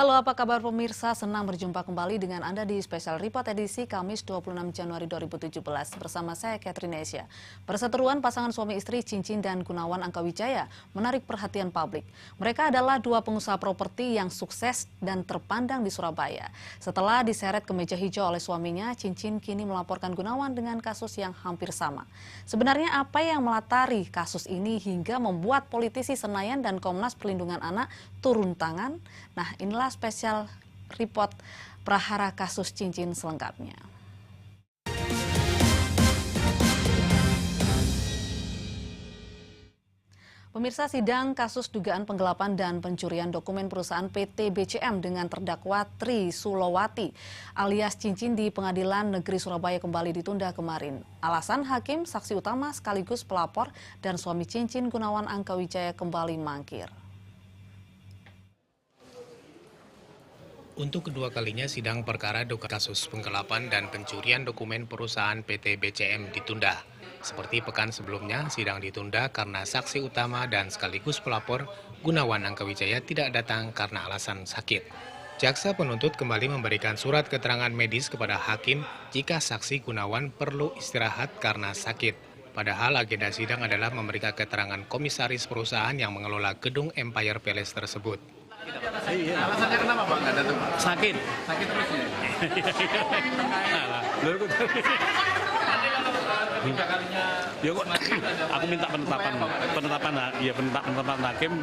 Halo, apa kabar pemirsa? Senang berjumpa kembali dengan Anda di Special Report edisi Kamis 26 Januari 2017. Bersama saya, Catherine Asia. Perseteruan pasangan suami istri Cincin dan Gunawan Angkawijaya menarik perhatian publik. Mereka adalah dua pengusaha properti yang sukses dan terpandang di Surabaya. Setelah diseret ke meja hijau oleh suaminya, Cincin kini melaporkan Gunawan dengan kasus yang hampir sama. Sebenarnya apa yang melatari kasus ini hingga membuat politisi Senayan dan Komnas Perlindungan Anak turun tangan? Nah, inilah spesial report prahara kasus Cincin selengkapnya. Pemirsa, sidang kasus dugaan penggelapan dan pencurian dokumen perusahaan PT BCM dengan terdakwa Tri Sulowati alias Cincin di Pengadilan Negeri Surabaya kembali ditunda kemarin. Alasan hakim, saksi utama sekaligus pelapor dan suami Cincin Gunawan Angkawijaya kembali mangkir. Untuk kedua kalinya sidang perkara dugaan kasus penggelapan dan pencurian dokumen perusahaan PT BCM ditunda. Seperti pekan sebelumnya, sidang ditunda karena saksi utama dan sekaligus pelapor Gunawan Angkawijaya tidak datang karena alasan sakit. Jaksa penuntut kembali memberikan surat keterangan medis kepada hakim jika saksi Gunawan perlu istirahat karena sakit. Padahal agenda sidang adalah memberikan keterangan komisaris perusahaan yang mengelola gedung Empire Palace tersebut. Iya. Alasannya kenapa Pak? Nggak datang? Sakit. Sakit terus ya? Tiga kalinya Ya kok aku minta penetapan hakim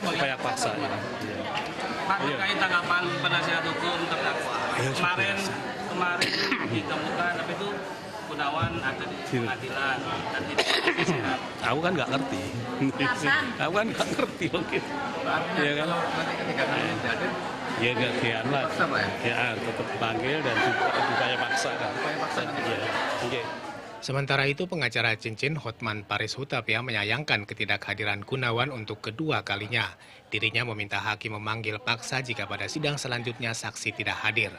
upaya paksa. Pak, terkait tanggapan penasihat hukum terdakwa. Kemarin ditemukan tapi itu Gunawan ada di pengadilan dan tidak disehat. Aku kan nggak ngerti. Aku kan nggak ngerti mungkin. Iya kan? Nanti ketika kalian jadi, Ya nggak kian lah. paksa Pak ya? Ya tetap panggil dan upaya paksa kan. Upaya paksa nanti. Iya. Oke. Sementara itu, pengacara Cincin Hotman Paris Hutapea menyayangkan ketidakhadiran Gunawan untuk kedua kalinya. Dirinya meminta hakim memanggil paksa jika pada sidang selanjutnya saksi tidak hadir.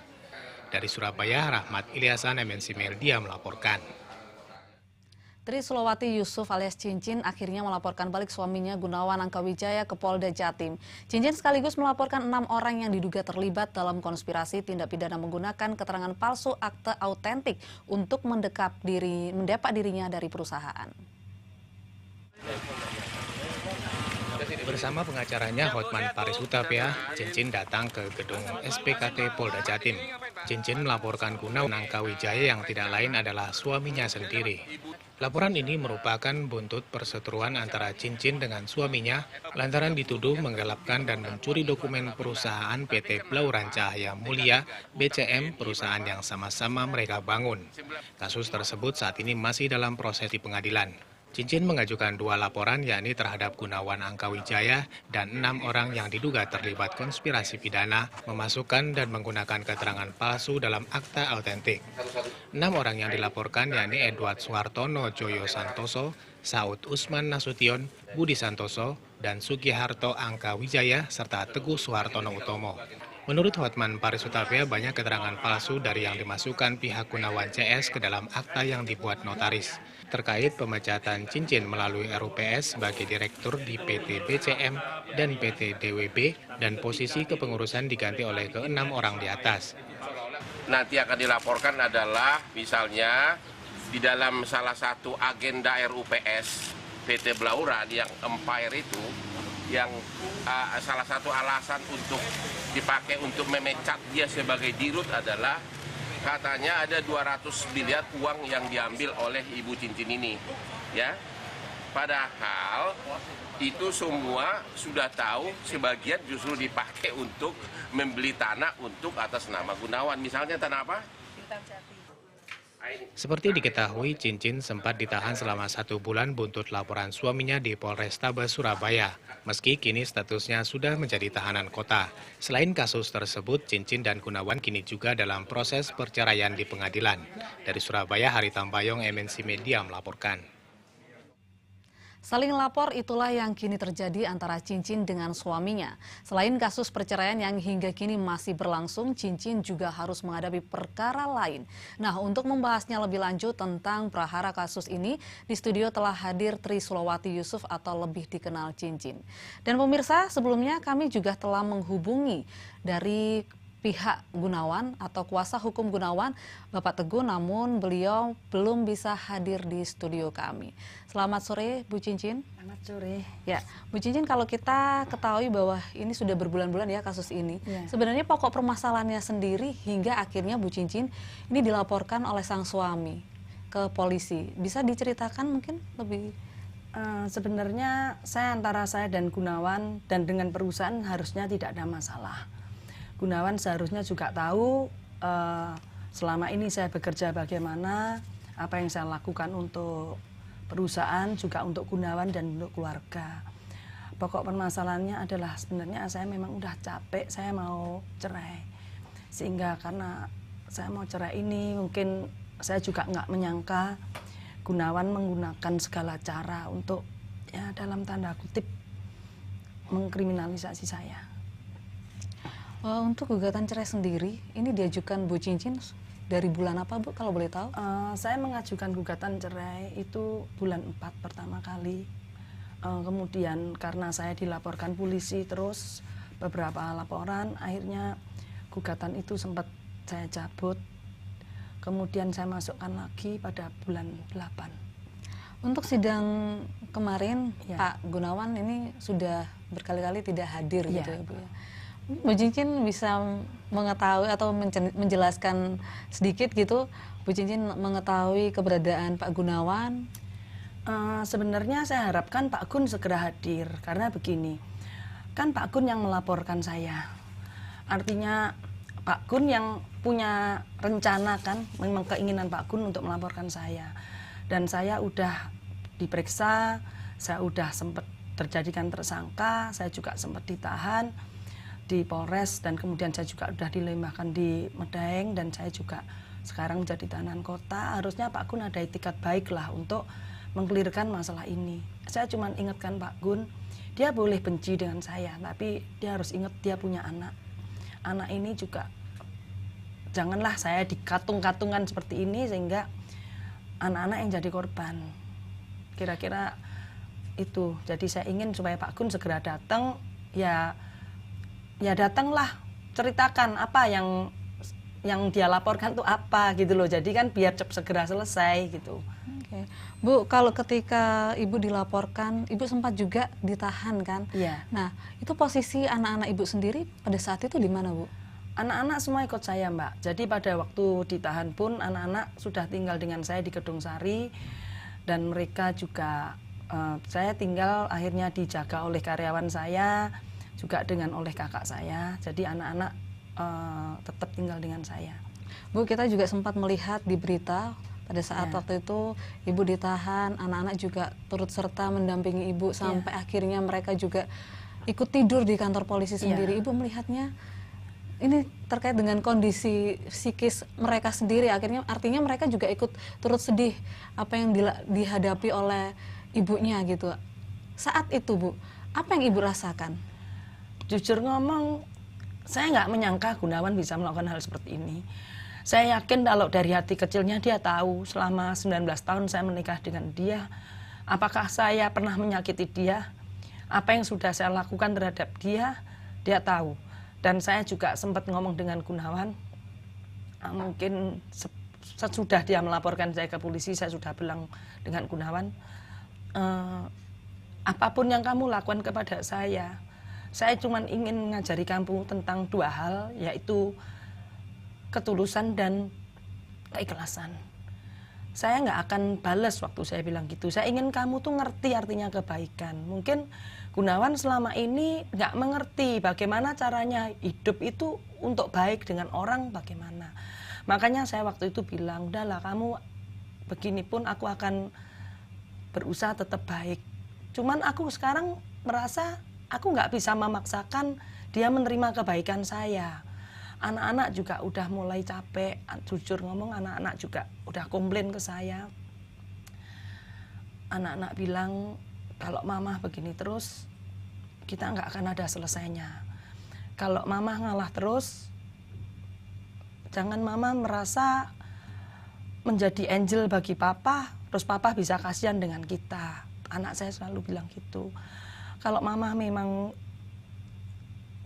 Dari Surabaya, Rahmat Ilyasan, MNC Media melaporkan. Tri Sulowati Yusuf alias Cincin akhirnya melaporkan balik suaminya Gunawan Angkawijaya ke Polda Jatim. Cincin sekaligus melaporkan 6 orang yang diduga terlibat dalam konspirasi tindak pidana menggunakan keterangan palsu akte autentik untuk mendepak dirinya dari perusahaan. Bersama pengacaranya Hotman Paris Hutapea, Cincin datang ke gedung SPKT Polda Jatim. Cincin melaporkan Gunawan Angkawijaya yang tidak lain adalah suaminya sendiri. Laporan ini merupakan buntut perseteruan antara Cincin dengan suaminya lantaran dituduh menggelapkan dan mencuri dokumen perusahaan PT Blauran Cahaya Mulia BCM, perusahaan yang sama-sama mereka bangun. Kasus tersebut saat ini masih dalam proses di pengadilan. Cincin mengajukan 2 laporan, yakni terhadap Gunawan Angkawijaya dan 6 orang yang diduga terlibat konspirasi pidana, memasukkan dan menggunakan keterangan palsu dalam akta autentik. 6 orang yang dilaporkan yakni Edward Suhartono Joyo Santoso, Saud Usman Nasution, Budi Santoso, dan Sugiharto Angkawijaya, serta Teguh Suhartono Utomo. Menurut Hotman Paris Hutapea, banyak keterangan palsu dari yang dimasukkan pihak Gunawan CS ke dalam akta yang dibuat notaris. Terkait pemecatan Cincin melalui RUPS sebagai direktur di PT BCM dan PT DWB, dan posisi kepengurusan diganti oleh ke-6 orang di atas. Nanti akan dilaporkan adalah misalnya di dalam salah satu agenda RUPS PT Blauran yang Empire itu, yang salah satu alasan untuk dipakai untuk memecat dia sebagai dirut adalah katanya ada 200 miliar uang yang diambil oleh Ibu Cincin ini, ya. Padahal itu semua sudah tahu, sebagian justru dipakai untuk membeli tanah untuk atas nama Gunawan. Misalnya tanah apa? Seperti diketahui, Cincin sempat ditahan selama 1 bulan buntut laporan suaminya di Polrestabes Surabaya. Meski kini statusnya sudah menjadi tahanan kota. Selain kasus tersebut, Cincin dan Gunawan kini juga dalam proses perceraian di pengadilan. Dari Surabaya, Hari Tambayong, MNC Media melaporkan. Saling lapor itulah yang kini terjadi antara Cincin dengan suaminya. Selain kasus perceraian yang hingga kini masih berlangsung, Cincin juga harus menghadapi perkara lain. Nah, untuk membahasnya lebih lanjut tentang prahara kasus ini, di studio telah hadir Tri Sulawati Yusuf atau lebih dikenal Cincin. Dan pemirsa, sebelumnya kami juga telah menghubungi dari pihak Gunawan atau kuasa hukum Gunawan, Bapak Teguh, namun beliau belum bisa hadir di studio kami. Selamat sore, Bu Cincin. Selamat sore. Ya, Bu Cincin, kalau kita ketahui bahwa ini sudah berbulan-bulan ya kasus ini, sebenarnya pokok permasalahannya sendiri hingga akhirnya Bu Cincin ini dilaporkan oleh sang suami ke polisi. Bisa diceritakan mungkin lebih? Sebenarnya antara saya dan Gunawan dan dengan perusahaan harusnya tidak ada masalah. Gunawan seharusnya juga tahu selama ini saya bekerja bagaimana, apa yang saya lakukan untuk perusahaan, juga untuk Gunawan dan untuk keluarga. Pokok permasalahannya adalah sebenarnya saya memang udah capek, saya mau cerai. Sehingga karena saya mau cerai ini mungkin saya juga nggak menyangka Gunawan menggunakan segala cara untuk ya dalam tanda kutip mengkriminalisasi saya. Untuk gugatan cerai sendiri, ini diajukan Bu Cincin dari bulan apa, Bu, kalau boleh tahu? Saya mengajukan gugatan cerai itu bulan 4 pertama kali. Kemudian karena saya dilaporkan polisi terus beberapa laporan, akhirnya gugatan itu sempat saya cabut. Kemudian saya masukkan lagi pada bulan 8. Untuk sidang kemarin, Ya. Pak Gunawan ini sudah berkali-kali tidak hadir Ya. gitu ya, Bu ya. Bu Cincin bisa mengetahui atau menjelaskan sedikit gitu, Bu Cincin mengetahui keberadaan Pak Gunawan? Sebenarnya saya harapkan Pak Gun segera hadir, karena begini, kan Pak Gun yang melaporkan saya. Artinya Pak Gun yang punya rencana kan, memang keinginan Pak Gun untuk melaporkan saya. Dan saya udah diperiksa, saya udah sempat terjadikan tersangka, saya juga sempat ditahan di Polres, dan kemudian saya juga udah dilembahkan di Medaeng, dan saya juga sekarang menjadi tahanan kota. Harusnya Pak Gun ada itikat baik lah untuk mengkelirkan masalah ini. Saya cuma ingatkan Pak Gun, dia boleh benci dengan saya, tapi dia harus ingat dia punya anak. Anak ini juga, janganlah saya dikatung-katungan seperti ini sehingga anak-anak yang jadi korban. Kira-kira itu. Jadi saya ingin supaya Pak Gun segera datang, ya datanglah, ceritakan apa yang dia laporkan tuh apa gitu loh. Jadi kan biar segera selesai gitu. Oke. Bu, kalau ketika Ibu dilaporkan, Ibu sempat juga ditahan kan? Iya. Nah, itu posisi anak-anak Ibu sendiri pada saat itu di mana, Bu? Anak-anak semua ikut saya, Mbak. Jadi pada waktu ditahan pun anak-anak sudah tinggal dengan saya di Gedung Sari, dan mereka juga saya tinggal akhirnya dijaga oleh karyawan saya, juga dengan oleh kakak saya. Jadi anak-anak tetap tinggal dengan saya. Bu, kita juga sempat melihat di berita pada saat waktu itu Ibu ditahan, anak-anak juga turut serta mendampingi Ibu sampai akhirnya mereka juga ikut tidur di kantor polisi sendiri. Ibu melihatnya ini terkait dengan kondisi psikis mereka sendiri, artinya mereka juga ikut turut sedih apa yang dihadapi oleh ibunya gitu. Saat itu, Bu, apa yang Ibu rasakan? Jujur ngomong, saya nggak menyangka Gunawan bisa melakukan hal seperti ini. Saya yakin kalau dari hati kecilnya dia tahu selama 19 tahun saya menikah dengan dia, apakah saya pernah menyakiti dia, apa yang sudah saya lakukan terhadap dia, dia tahu. Dan saya juga sempat ngomong dengan Gunawan, mungkin sesudah dia melaporkan saya ke polisi, saya sudah bilang dengan Gunawan, apapun yang kamu lakukan kepada saya cuma ingin mengajari kamu tentang 2 hal, yaitu ketulusan dan keikhlasan. Saya nggak akan balas waktu saya bilang gitu. Saya ingin kamu tuh ngerti artinya kebaikan. Mungkin Gunawan selama ini nggak mengerti bagaimana caranya hidup itu untuk baik dengan orang bagaimana. Makanya saya waktu itu bilang, udahlah kamu begini pun aku akan berusaha tetap baik. Cuman aku sekarang merasa aku nggak bisa memaksakan dia menerima kebaikan saya. Anak-anak juga udah mulai capek, jujur ngomong anak-anak juga udah komplain ke saya. Anak-anak bilang kalau mama begini terus, kita nggak akan ada selesainya. Kalau mama ngalah terus, jangan mama merasa menjadi angel bagi papa, terus papa bisa kasihan dengan kita. Anak saya selalu bilang gitu. Kalau mama memang,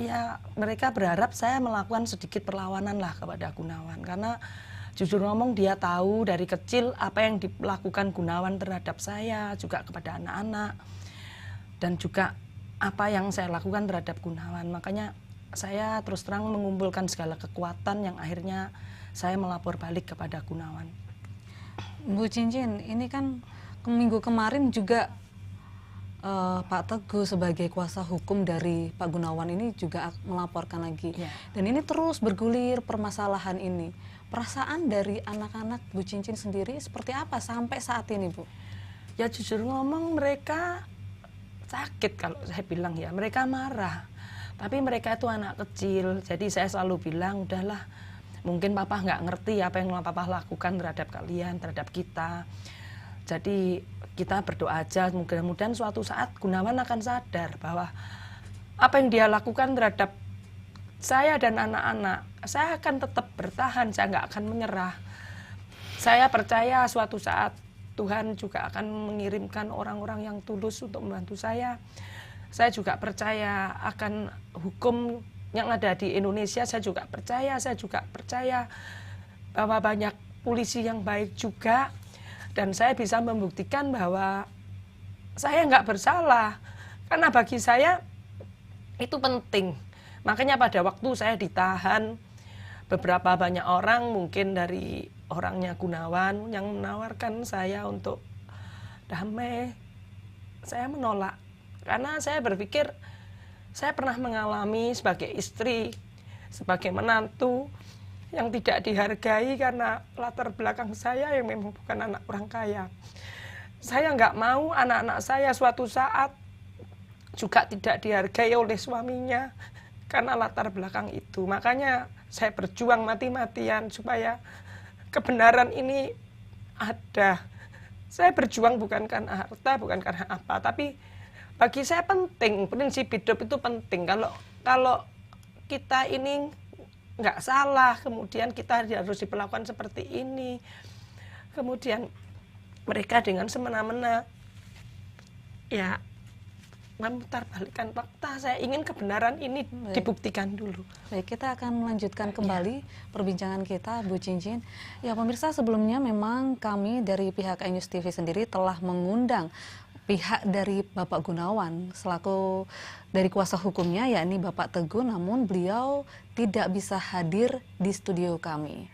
ya mereka berharap saya melakukan sedikit perlawanan lah kepada Gunawan. Karena jujur ngomong dia tahu dari kecil apa yang dilakukan Gunawan terhadap saya, juga kepada anak-anak. Dan juga apa yang saya lakukan terhadap Gunawan. Makanya saya terus terang mengumpulkan segala kekuatan yang akhirnya saya melapor balik kepada Gunawan. Bu Cincin, ini kan minggu kemarin juga Pak Teguh sebagai kuasa hukum dari Pak Gunawan ini juga melaporkan lagi. Ya. Dan ini terus bergulir permasalahan ini. Perasaan dari anak-anak Bu Cincin sendiri seperti apa sampai saat ini, Bu? Ya jujur ngomong mereka sakit kalau saya bilang ya. Mereka marah. Tapi mereka itu anak kecil. Jadi saya selalu bilang, udahlah. Mungkin papa nggak ngerti apa yang papa lakukan terhadap kalian, terhadap kita. Jadi kita berdoa aja, mudah-mudahan suatu saat Gunawan akan sadar bahwa apa yang dia lakukan terhadap saya dan anak-anak, saya akan tetap bertahan, saya nggak akan menyerah. Saya percaya suatu saat Tuhan juga akan mengirimkan orang-orang yang tulus untuk membantu saya. Saya juga percaya akan hukum yang ada di Indonesia, saya juga percaya bahwa banyak polisi yang baik juga. Dan saya bisa membuktikan bahwa saya nggak bersalah. Karena bagi saya itu penting. Makanya pada waktu saya ditahan, beberapa banyak orang mungkin dari orangnya Gunawan yang menawarkan saya untuk damai. Saya menolak. Karena saya berpikir saya pernah mengalami sebagai istri, sebagai menantu, yang tidak dihargai karena latar belakang saya yang memang bukan anak orang kaya. Saya nggak mau anak-anak saya suatu saat juga tidak dihargai oleh suaminya karena latar belakang itu. Makanya saya berjuang mati-matian supaya kebenaran ini ada. Saya berjuang bukan karena harta, bukan karena apa, tapi bagi saya penting, prinsip hidup itu penting. Kalau kita ini nggak salah, kemudian kita harus diperlakukan seperti ini, kemudian mereka dengan semena-mena ya memutarbalikkan fakta. Saya ingin kebenaran ini dibuktikan dulu. Baik, kita akan melanjutkan kembali perbincangan kita, Bu Cincin. Ya pemirsa, sebelumnya memang kami dari pihak iNews TV sendiri telah mengundang pihak dari Bapak Gunawan selaku dari kuasa hukumnya, yakni Bapak Teguh, namun beliau tidak bisa hadir di studio kami.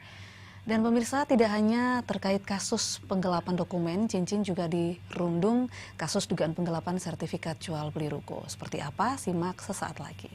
Dan pemirsa, tidak hanya terkait kasus penggelapan dokumen, Cincin juga dirundung kasus dugaan penggelapan sertifikat jual beli ruko. Seperti apa? Simak sesaat lagi.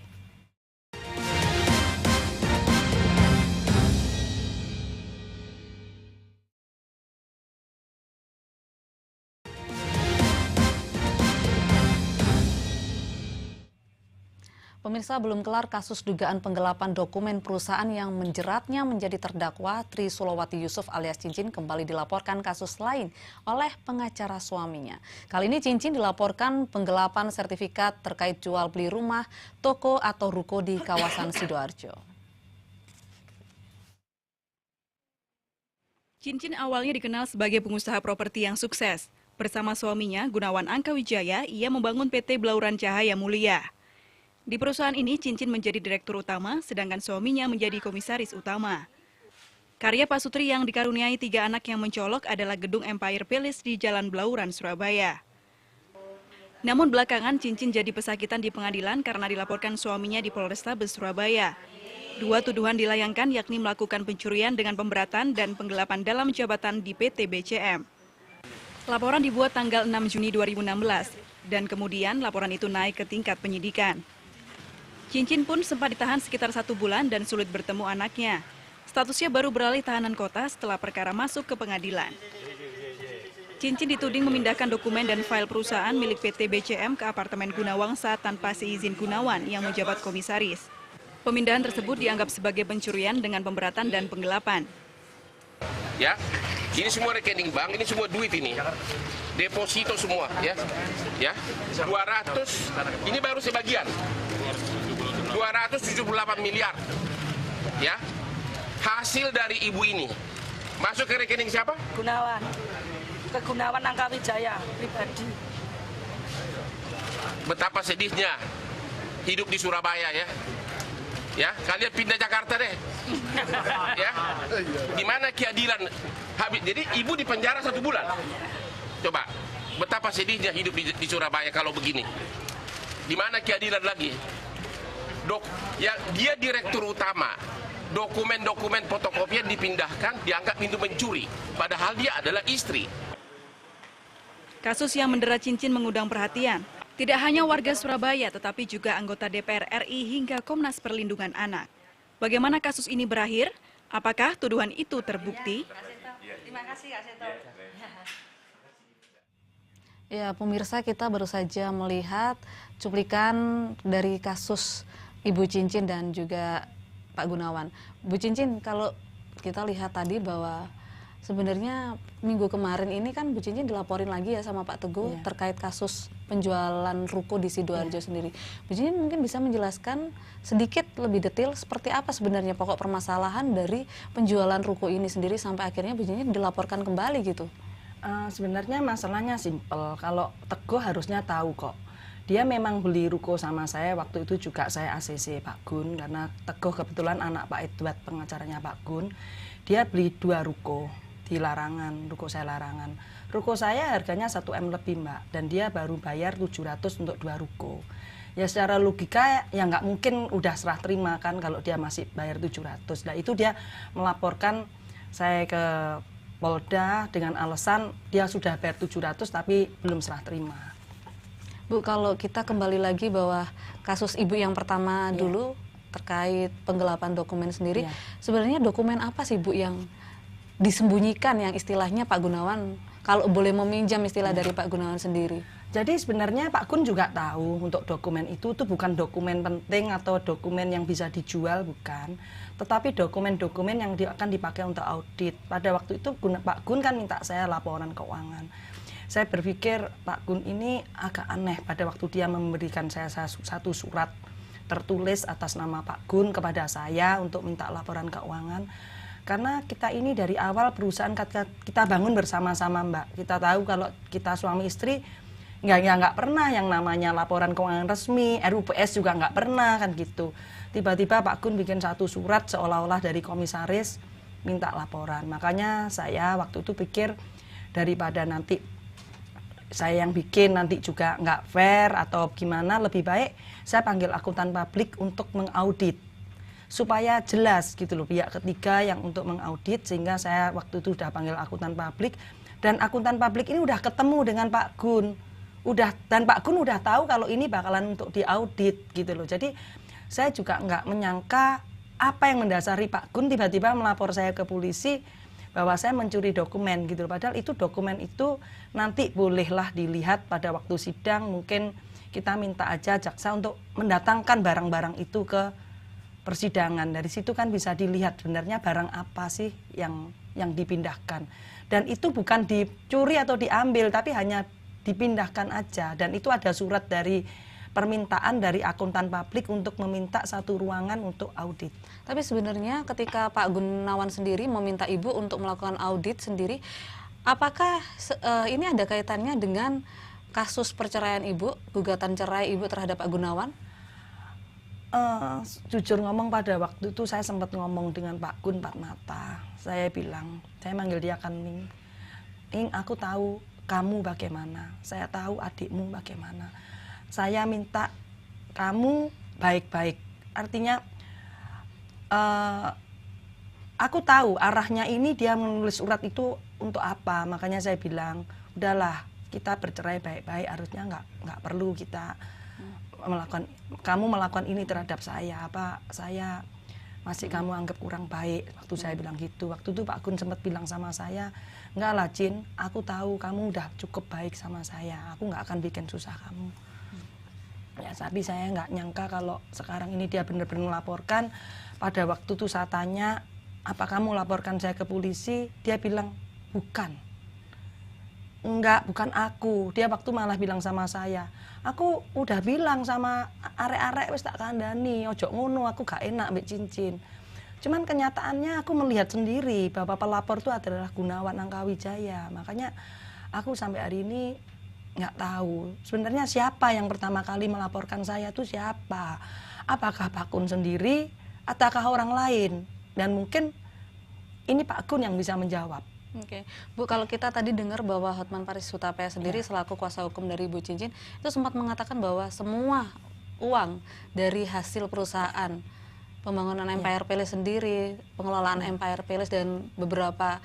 Pemirsa, belum kelar kasus dugaan penggelapan dokumen perusahaan yang menjeratnya menjadi terdakwa. Tri Sulawati Yusuf alias Cincin kembali dilaporkan kasus lain oleh pengacara suaminya. Kali ini Cincin dilaporkan penggelapan sertifikat terkait jual beli rumah, toko atau ruko di kawasan Sidoarjo. Cincin awalnya dikenal sebagai pengusaha properti yang sukses. Bersama suaminya, Gunawan Angkawijaya, ia membangun PT Blauran Cahaya Mulia. Di perusahaan ini, Cincin menjadi direktur utama, sedangkan suaminya menjadi komisaris utama. Karya Pak Sutri yang dikaruniai 3 anak yang mencolok adalah gedung Empire Palace di Jalan Blauran, Surabaya. Namun belakangan, Cincin jadi pesakitan di pengadilan karena dilaporkan suaminya di Polrestabes Surabaya. 2 tuduhan dilayangkan, yakni melakukan pencurian dengan pemberatan dan penggelapan dalam jabatan di PT BCM. Laporan dibuat tanggal 6 Juni 2016, dan kemudian laporan itu naik ke tingkat penyidikan. Cincin pun sempat ditahan sekitar 1 bulan dan sulit bertemu anaknya. Statusnya baru beralih tahanan kota setelah perkara masuk ke pengadilan. Cincin dituding memindahkan dokumen dan file perusahaan milik PT BCM ke apartemen Gunawan saat tanpa seizin Gunawan yang menjabat komisaris. Pemindahan tersebut dianggap sebagai pencurian dengan pemberatan dan penggelapan. Ya, ini semua rekening bank, ini semua duit ini. deposito semua ya. Ya. 200 ini baru sebagian. 278 miliar. Ya. Hasil dari ibu ini masuk ke rekening siapa? Gunawan. Ke Gunawan Angkawijaya pribadi. Betapa sedihnya hidup di Surabaya ya. Ya, kalian pindah Jakarta deh. Ya. Gimana keadilan? Jadi ibu di penjara 1 bulan. Coba, betapa sedihnya hidup di Surabaya kalau begini. Di mana keadilan lagi? Ya, dia direktur utama. Dokumen-dokumen fotokopian dipindahkan, dianggap itu mencuri. Padahal dia adalah istri. Kasus yang mendera Cincin mengundang perhatian. Tidak hanya warga Surabaya, tetapi juga anggota DPR RI hingga Komnas Perlindungan Anak. Bagaimana kasus ini berakhir? Apakah tuduhan itu terbukti? Terima kasih, Kak Seto. Ya, pemirsa, kita baru saja melihat cuplikan dari kasus Ibu Cincin dan juga Pak Gunawan. Bu Cincin, kalau kita lihat tadi bahwa sebenarnya minggu kemarin ini kan Bu Cincin dilaporin lagi ya sama Pak Teguh terkait kasus penjualan ruko di Sidoarjo sendiri. Bu Cincin mungkin bisa menjelaskan sedikit lebih detail seperti apa sebenarnya pokok permasalahan dari penjualan ruko ini sendiri sampai akhirnya Bu Cincin dilaporkan kembali gitu. Sebenarnya masalahnya simpel. Kalau Teguh harusnya tahu kok. Dia memang beli ruko sama saya, waktu itu juga saya ACC Pak Gun, karena Teguh kebetulan anak Pak Edward, pengacaranya Pak Gun. Dia beli 2 ruko di Larangan, ruko saya Larangan. Ruko saya harganya 1M lebih Mbak, dan dia baru bayar 700 untuk 2 ruko. Ya secara logika ya nggak mungkin udah serah terima kan kalau dia masih bayar 700. Nah itu dia melaporkan saya ke Polda dengan alasan dia sudah bayar 700 tapi belum serah terima. Bu, kalau kita kembali lagi bahwa kasus Ibu yang pertama dulu terkait penggelapan dokumen sendiri, sebenarnya dokumen apa sih Bu yang disembunyikan yang istilahnya Pak Gunawan, kalau boleh meminjam istilah dari Pak Gunawan sendiri? Jadi sebenarnya Pak Gun juga tahu untuk dokumen itu bukan dokumen penting atau dokumen yang bisa dijual, bukan. Tetapi dokumen-dokumen yang akan dipakai untuk audit. Pada waktu itu Pak Gun kan minta saya laporan keuangan. Saya berpikir Pak Gun ini agak aneh pada waktu dia memberikan saya satu surat tertulis atas nama Pak Gun kepada saya untuk minta laporan keuangan. Karena kita ini dari awal perusahaan kita bangun bersama-sama Mbak. Kita tahu kalau kita suami istri nggak pernah yang namanya laporan keuangan resmi, RUPS juga nggak pernah kan gitu. Tiba-tiba Pak Gun bikin satu surat seolah-olah dari komisaris minta laporan. Makanya saya waktu itu pikir daripada nanti saya yang bikin nanti juga nggak fair atau gimana, lebih baik saya panggil akuntan publik untuk mengaudit supaya jelas gitu loh, pihak ketiga yang untuk mengaudit, sehingga saya waktu itu udah panggil akuntan publik dan akuntan publik ini udah ketemu dengan Pak Gun, dan Pak Gun udah tahu kalau ini bakalan untuk diaudit gitu loh. Jadi saya juga nggak menyangka apa yang mendasari Pak Gun tiba-tiba melapor saya ke polisi bahwa saya mencuri dokumen gitu. Padahal itu dokumen itu nanti bolehlah dilihat pada waktu sidang, mungkin kita minta aja jaksa untuk mendatangkan barang-barang itu ke persidangan. Dari situ kan bisa dilihat sebenarnya barang apa sih yang dipindahkan. Dan itu bukan dicuri atau diambil, tapi hanya dipindahkan aja. Dan itu ada surat dari permintaan dari akuntan publik untuk meminta satu ruangan untuk audit. Tapi sebenarnya ketika Pak Gunawan sendiri meminta Ibu untuk melakukan audit sendiri, apakah ini ada kaitannya dengan kasus perceraian Ibu, gugatan cerai Ibu terhadap Pak Gunawan? Jujur ngomong pada waktu itu saya sempat ngomong dengan Pak Gun empat mata. Saya bilang, saya manggil dia kan Ning, aku tahu kamu bagaimana, saya tahu adikmu bagaimana. Saya minta kamu baik-baik. Artinya aku tahu arahnya ini dia menulis surat itu untuk apa. Makanya saya bilang, udahlah kita bercerai baik-baik. Harusnya nggak perlu kita kamu melakukan ini terhadap saya. Apa saya masih kamu anggap kurang baik. Waktu saya bilang gitu. Waktu itu Pak Gun sempat bilang sama saya, enggak lah Cin, aku tahu kamu udah cukup baik sama saya. Aku nggak akan bikin susah kamu. Ya, tapi saya nggak nyangka kalau sekarang ini dia benar-benar melaporkan. Pada waktu itu saya tanya, apa kamu laporkan saya ke polisi? Dia bilang, bukan. enggak, bukan aku. Dia waktu malah bilang sama saya, aku udah bilang sama arek-arek wis tak kandani, ojo ngono, aku gak enak mbek cincin. Cuman kenyataannya aku melihat sendiri bahwa pelapor itu adalah Gunawan Angkawijaya. Makanya aku sampai hari ini nggak tahu sebenarnya siapa yang pertama kali melaporkan saya itu siapa. Apakah Pak Kun sendiri ataukah orang lain? Dan mungkin ini Pak Kun yang bisa menjawab. Oke, Bu, kalau kita tadi dengar bahwa Hotman Paris Hutapea sendiri selaku kuasa hukum dari Bu Cincin itu sempat mengatakan bahwa semua uang dari hasil perusahaan pembangunan Empire Palace sendiri, pengelolaan Empire Palace dan beberapa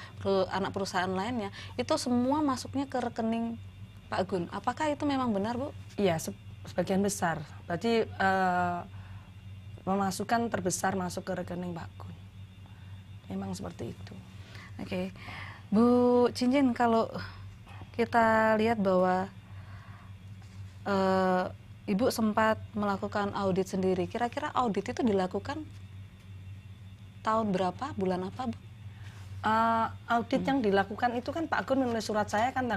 anak perusahaan lainnya itu semua masuknya ke rekening Pak Gun. Apakah itu memang benar, Bu? Iya, sebagian besar. Berarti pemasukan terbesar masuk ke rekening Pak Gun. Memang seperti itu. Oke. Bu Cincin, kalau kita lihat bahwa Ibu sempat melakukan audit sendiri, kira-kira audit itu dilakukan tahun berapa, bulan apa, Bu? Audit yang dilakukan itu kan Pak Gun menulis surat saya kan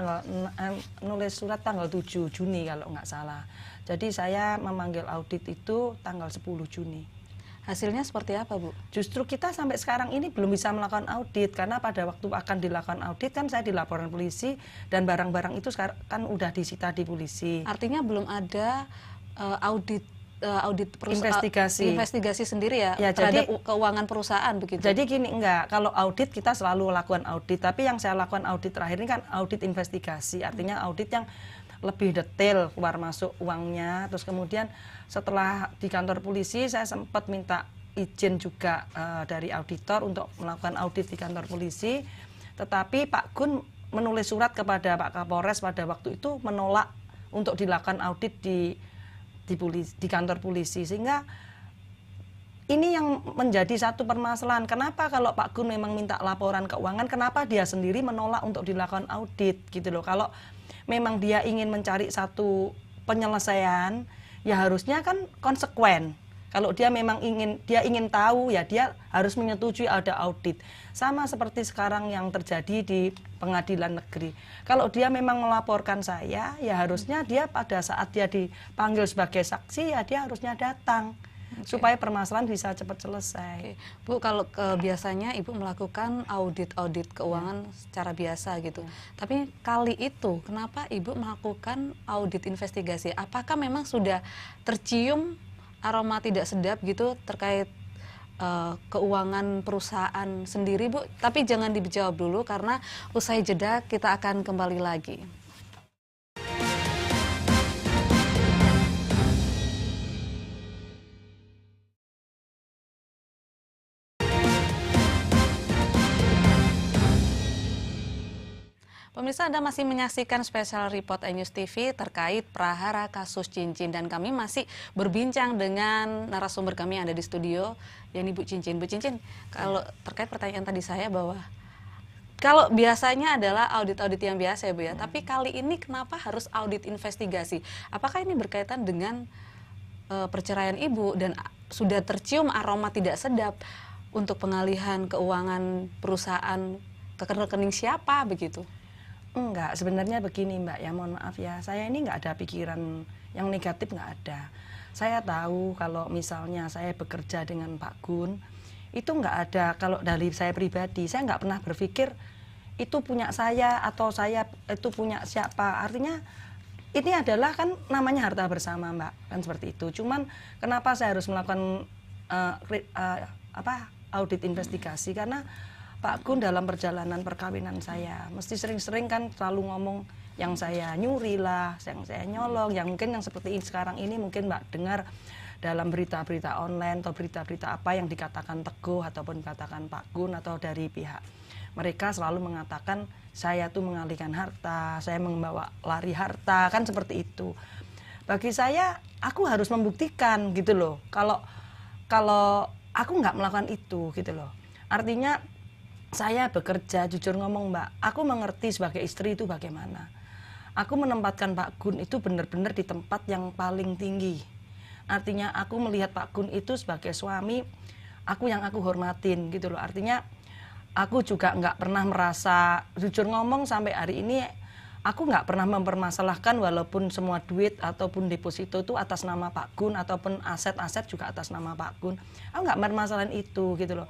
nulis surat tanggal 7 Juni kalau nggak salah. Jadi saya memanggil audit itu tanggal 10 Juni. Hasilnya seperti apa, Bu? Justru kita sampai sekarang ini belum bisa melakukan audit karena pada waktu akan dilakukan audit kan saya dilaporkan polisi dan barang-barang itu sekarang kan udah disita di polisi. Artinya belum ada audit investigasi sendiri ya terhadap keuangan perusahaan begitu. Jadi gini, enggak, kalau audit kita selalu lakukan audit, tapi yang saya lakukan audit terakhir ini kan audit investigasi, artinya audit yang lebih detail keluar masuk uangnya. Terus kemudian setelah di kantor polisi saya sempat minta izin juga dari auditor untuk melakukan audit di kantor polisi, tetapi Pak Gun menulis surat kepada Pak Kapolres pada waktu itu menolak untuk dilakukan audit di kantor polisi, sehingga ini yang menjadi satu permasalahan. Kenapa kalau Pak Gun memang minta laporan keuangan, kenapa dia sendiri menolak untuk dilakukan audit gitu loh? Kalau memang dia ingin mencari satu penyelesaian, ya harusnya kan konsekuen. Kalau dia memang ingin tahu, ya dia harus menyetujui ada audit. Sama seperti sekarang yang terjadi di pengadilan negeri. Kalau dia memang melaporkan saya, ya harusnya dia pada saat dia dipanggil sebagai saksi, ya dia harusnya datang. Supaya permasalahan bisa cepat selesai. Bu, kalau biasanya Ibu melakukan audit keuangan secara biasa gitu. Tapi kali itu kenapa Ibu melakukan audit investigasi? Apakah memang sudah tercium aroma tidak sedap gitu terkait keuangan perusahaan sendiri, Bu? Tapi jangan dijawab dulu karena usai jeda kita akan kembali lagi. Pemirsa, Anda masih menyaksikan Special Report iNews TV terkait prahara kasus cincin dan kami masih berbincang dengan narasumber kami yang ada di studio, yakni Bu Cincin. Bu Cincin, kalau terkait pertanyaan tadi saya bahwa kalau biasanya adalah audit-audit yang biasa ya, Bu ya, tapi kali ini kenapa harus audit investigasi? Apakah ini berkaitan dengan perceraian Ibu dan sudah tercium aroma tidak sedap untuk pengalihan keuangan perusahaan ke rekening siapa begitu? Enggak, sebenarnya begini Mbak, ya mohon maaf ya, saya ini nggak ada pikiran yang negatif, nggak ada. Saya tahu kalau misalnya saya bekerja dengan Pak Gun, itu nggak ada, kalau dari saya pribadi, saya nggak pernah berpikir itu punya saya atau saya itu punya siapa. Artinya ini adalah kan namanya harta bersama Mbak, kan seperti itu. Cuman kenapa saya harus melakukan audit investigasi, karena Pak Gun dalam perjalanan perkawinan saya mesti sering-sering kan selalu ngomong yang saya nyuri lah, yang saya nyolong, yang mungkin yang seperti ini sekarang ini mungkin Mbak dengar dalam berita-berita online atau berita-berita apa yang dikatakan Teguh ataupun dikatakan Pak Gun atau dari pihak mereka selalu mengatakan saya tuh mengalihkan harta, saya membawa lari harta, kan seperti itu. Bagi saya, aku harus membuktikan gitu loh. Kalau aku nggak melakukan itu gitu loh. Artinya saya bekerja, jujur ngomong Mbak, aku mengerti sebagai istri itu bagaimana. Aku menempatkan Pak Gun itu benar-benar di tempat yang paling tinggi. Artinya aku melihat Pak Gun itu sebagai suami, aku yang aku hormatin gitu loh. Artinya aku juga nggak pernah merasa, jujur ngomong sampai hari ini, aku nggak pernah mempermasalahkan walaupun semua duit ataupun deposito itu atas nama Pak Gun ataupun aset-aset juga atas nama Pak Gun. Aku nggak mempermasalahkan itu gitu loh.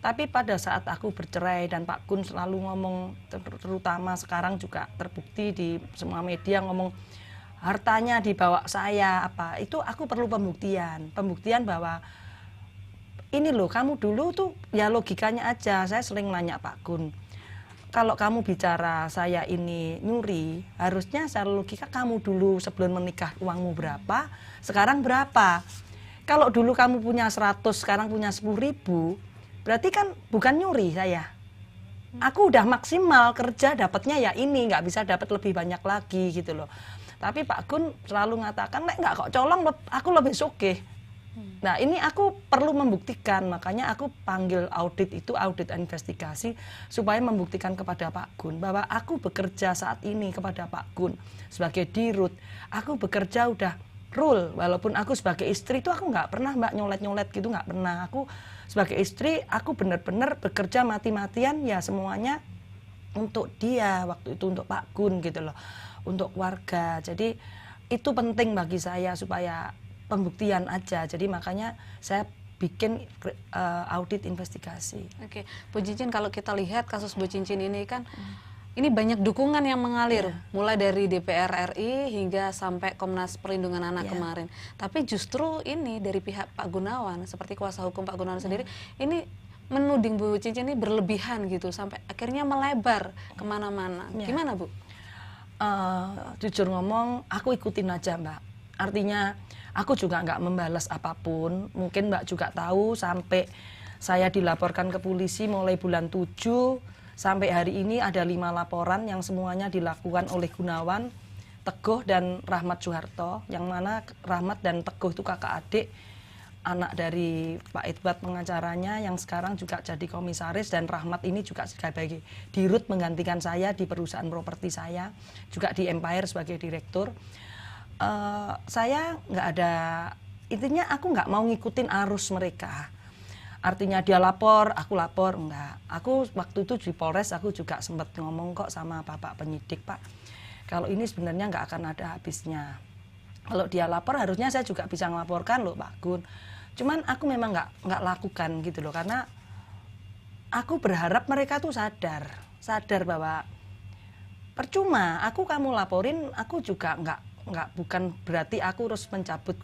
Tapi pada saat aku bercerai dan Pak Gun selalu ngomong, terutama sekarang juga terbukti di semua media ngomong hartanya dibawa saya apa, itu aku perlu pembuktian bahwa ini loh, kamu dulu tuh ya logikanya aja. Saya sering nanya Pak Gun, kalau kamu bicara saya ini nyuri, harusnya secara logika kamu dulu sebelum menikah uangmu berapa, sekarang berapa. Kalau dulu kamu punya 100, sekarang punya 10.000, berarti kan bukan nyuri saya. Aku udah maksimal kerja dapatnya ya ini, nggak bisa dapat lebih banyak lagi gitu loh. Tapi Pak Gun selalu mengatakan, nek nggak kok colong, aku lebih sugih. Nah ini aku perlu membuktikan, makanya aku panggil audit itu, audit investigasi, supaya membuktikan kepada Pak Gun bahwa aku bekerja saat ini kepada Pak Gun sebagai dirut. Aku bekerja udah rule, walaupun aku sebagai istri itu aku nggak pernah Mbak nyolet-nyolet gitu, nggak pernah. Aku sebagai istri, aku benar-benar bekerja mati-matian ya semuanya untuk dia, waktu itu untuk Pak Gun gitu loh, untuk keluarga. Jadi itu penting bagi saya supaya pembuktian aja. Jadi makanya saya bikin audit investigasi. Oke, Bu Cincin, kalau kita lihat kasus Bu Cincin ini kan ini banyak dukungan yang mengalir, mulai dari DPR RI hingga sampai Komnas Perlindungan Anak kemarin. Tapi justru ini dari pihak Pak Gunawan, seperti kuasa hukum Pak Gunawan sendiri, ini menuding Bu Cincin ini berlebihan gitu, sampai akhirnya melebar kemana-mana. Gimana Bu? Jujur ngomong, aku ikutin aja Mbak. Artinya aku juga nggak membalas apapun. Mungkin Mbak juga tahu sampai saya dilaporkan ke polisi mulai bulan 7 sampai hari ini ada 5 laporan yang semuanya dilakukan oleh Gunawan, Teguh dan Rahmat Soeharto, yang mana Rahmat dan Teguh itu kakak adik, anak dari Pak Edward pengacaranya yang sekarang juga jadi komisaris, dan Rahmat ini juga sebagai dirut menggantikan saya di perusahaan properti saya, juga di Empire sebagai direktur. Saya nggak ada, intinya aku nggak mau ngikutin arus mereka. Artinya dia lapor, aku lapor, enggak. Aku waktu itu di Polres aku juga sempat ngomong kok sama Bapak penyidik, Pak, kalau ini sebenarnya nggak akan ada habisnya. Kalau dia lapor harusnya saya juga bisa melaporkan loh Pak Gun. Cuman aku memang nggak lakukan gitu loh, karena aku berharap mereka tuh sadar bahwa percuma aku kamu laporin, aku juga bukan berarti aku harus mencabut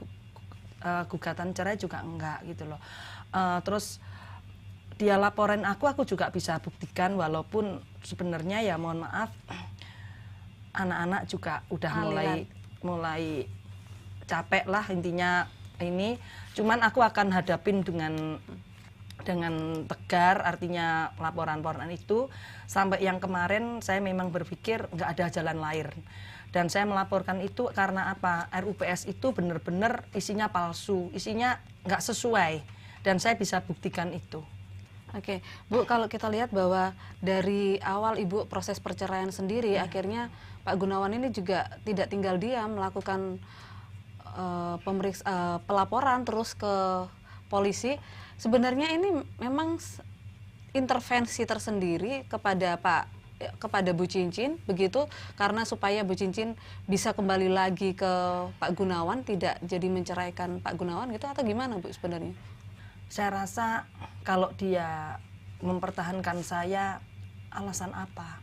gugatan cerai juga enggak gitu loh. Terus dia laporin aku juga bisa buktikan, walaupun sebenarnya ya mohon maaf anak-anak juga udah mulai capek lah intinya ini. Cuman aku akan hadapin dengan tegar, artinya laporan-laporan itu. Sampai yang kemarin saya memang berpikir nggak ada jalan lain. Dan saya melaporkan itu karena apa? RUPS itu benar-benar isinya palsu, isinya nggak sesuai. Dan saya bisa buktikan itu. Oke, Bu, kalau kita lihat bahwa dari awal Ibu proses perceraian sendiri, akhirnya Pak Gunawan ini juga tidak tinggal diam, melakukan pelaporan terus ke polisi. Sebenarnya ini memang intervensi tersendiri kepada Bu Cincin, begitu, karena supaya Bu Cincin bisa kembali lagi ke Pak Gunawan, tidak jadi menceraikan Pak Gunawan gitu, atau gimana Bu sebenarnya? Saya rasa kalau dia mempertahankan saya, alasan apa?